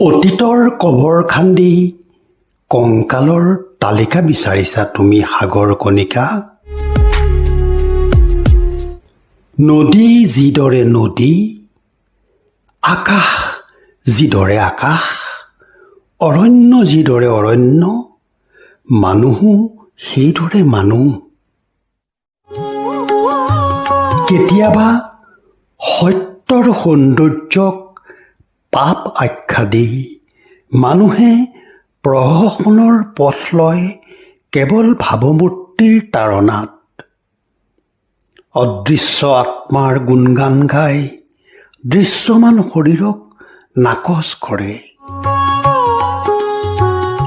অতীতৰ কবৰ খান্দি কংকালৰ তালিকা বিচাৰিছা তুমি সাগৰ কণিকা। নদী যিদৰে নদী, আকাশ যিদৰে আকাশ, অৰণ্য যিদৰে অৰণ্য, মানুহো সেইদৰে মানুহ। কেতিয়াবা সত্যৰ সৌন্দৰ্যক পাপ আখ্যা দি মানুহে প্ৰহসনৰ পথ লয় কেৱল ভাৱমূৰ্তিৰ তাৰণাত। অদৃশ্য আত্মাৰ গুণগান গাই দৃশ্যমান শৰীৰক নাকচ কৰে।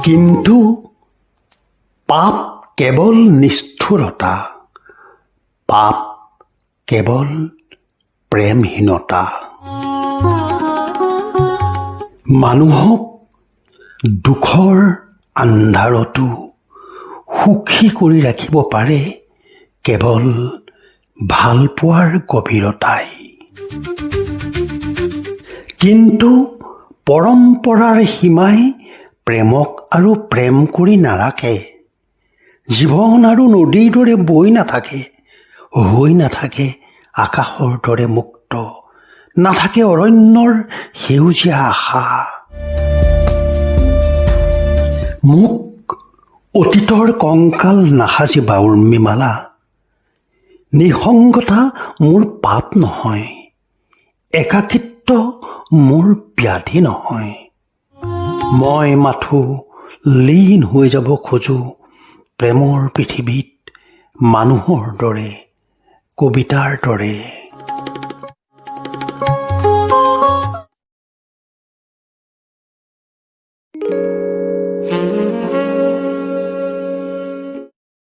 কিন্তু পাপ কেৱল নিষ্ঠুৰতা, পাপ কেৱল প্ৰেমহীনতা। মানুহক দুখৰ আন্ধাৰতো সুখী কৰি ৰাখিব পাৰে কেৱল ভালপোৱাৰ গভীৰতাই। কিন্তু পৰম্পৰাৰ সীমাই প্ৰেমক আৰু প্ৰেম কৰি নাৰাখে। জীৱন আৰু নদীৰ দৰে বৈ নাথাকে, হৈ নাথাকে আকাশৰ দৰে মুক্ত, নাথাকে অৰণ্যৰ সেউজীয়া আশা। মোক অতীতৰ কংকাল নাসাজিবা উৰ্মিমালা, নিসংগতা মোৰ পাপ নহয়, একাকিত্ব মোৰ ব্যাধি নহয়। মই মাথো লীন হৈ যাব খোজো প্ৰেমৰ পৃথিৱীত মানুহৰ দৰে, কবিতাৰ দৰে।